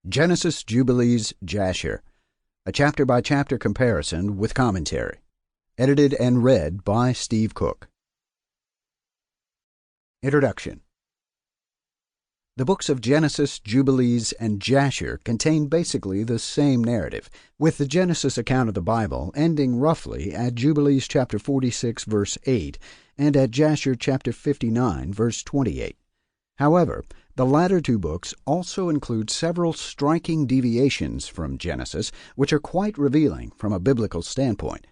Genesis, Jubilees, Jasher, a chapter-by-chapter comparison with commentary. Edited and read by Steve Cook. Introduction. The books of Genesis, Jubilees, and Jasher contain basically the same narrative, with the Genesis account of the Bible ending roughly at Jubilees chapter 46, verse 8, and at Jasher chapter 59, verse 28. However, the latter two books also include several striking deviations from Genesis, which are quite revealing from a biblical standpoint.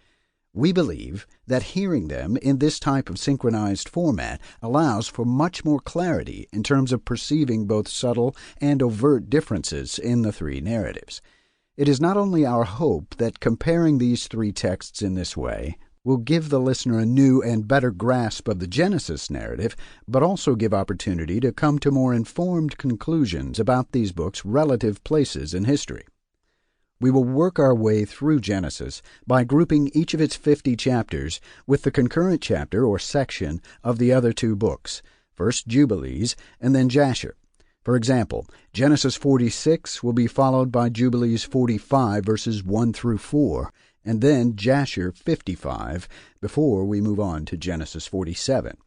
We believe that hearing them in this type of synchronized format allows for much more clarity in terms of perceiving both subtle and overt differences in the three narratives. It is not only our hope that comparing these three texts in this way will give the listener a new and better grasp of the Genesis narrative, but also give opportunity to come to more informed conclusions about these books' relative places in history. We will work our way through Genesis by grouping each of its 50 chapters with the concurrent chapter or section of the other two books, first Jubilees and then Jasher. For example, Genesis 46 will be followed by Jubilees 45 verses 1 through 4, and then Jasher 55 before we move on to Genesis 47.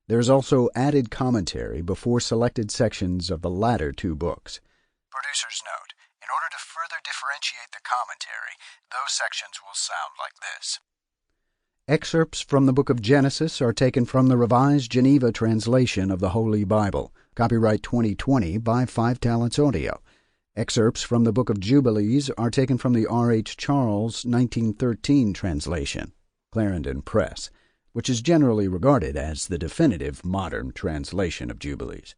There is also added commentary before selected sections of the latter two books. Producer's note: in order to further differentiate the commentary, those sections will sound like this. Excerpts from the book of Genesis are taken from the Revised Geneva translation of the Holy Bible, copyright 2020 by 5 Talents Audio. Excerpts from the book of Jubilees are taken from the R.H. Charles 1913 translation, Clarendon Press, which is generally regarded as the definitive modern translation of Jubilees.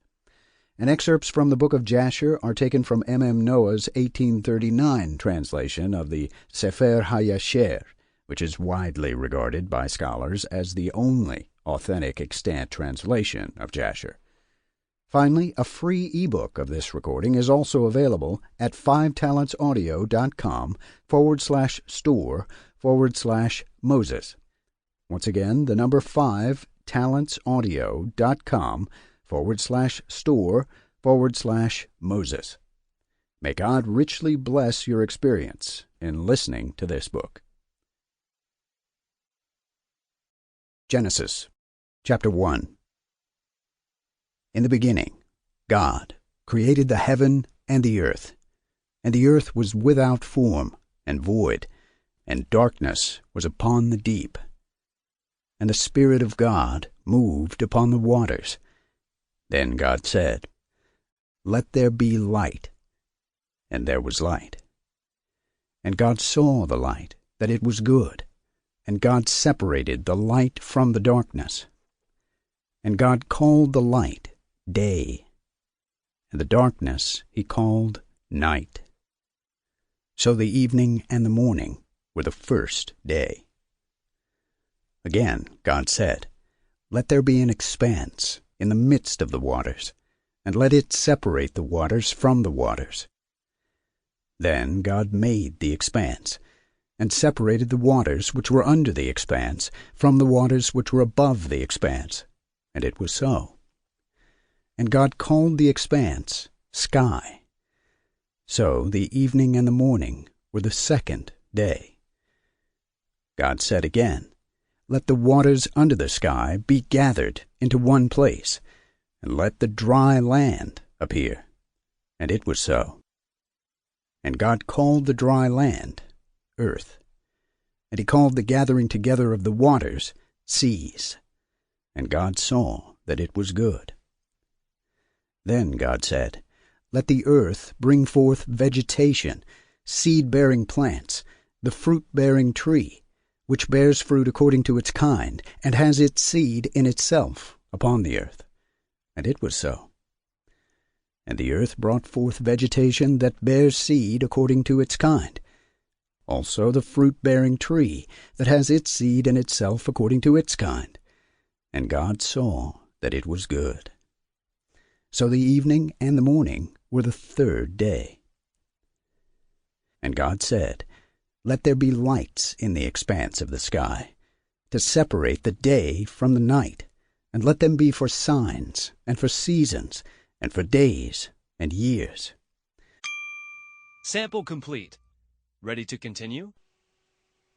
And excerpts from the book of Jasher are taken from M. Noah's 1839 translation of the Sefer HaYasher, which is widely regarded by scholars as the only authentic extant translation of Jasher. Finally, a free ebook of this recording is also available at 5talentsaudio.com/store/Moses. Once again, the number 5talentsaudio.com/store/Moses. May God richly bless your experience in listening to this book. Genesis, chapter 1. In the beginning, God created the heaven and the earth was without form and void, and darkness was upon the deep. And the Spirit of God moved upon the waters. Then God said, "Let there be light." And there was light. And God saw the light, that it was good, and God separated the light from the darkness. And God called the light day, and the darkness he called night. So the evening and the morning were the first day. Again God said, "Let there be an expanse in the midst of the waters, and let it separate the waters from the waters." Then God made the expanse, and separated the waters which were under the expanse from the waters which were above the expanse, and it was so. And God called the expanse sky. So the evening and the morning were the second day. God said again, "Let the waters under the sky be gathered into one place, and let the dry land appear." And it was so. And God called the dry land earth, and he called the gathering together of the waters seas. And God saw that it was good. Then God said, "Let the earth bring forth vegetation, seed-bearing plants, the fruit-bearing tree, which bears fruit according to its kind, and has its seed in itself upon the earth." And it was so. And the earth brought forth vegetation that bears seed according to its kind, also the fruit-bearing tree that has its seed in itself according to its kind. And God saw that it was good. So the evening and the morning were the third day. And God said, "Let there be lights in the expanse of the sky, to separate the day from the night, and let them be for signs, and for seasons, and for days and years." Sample complete. Ready to continue?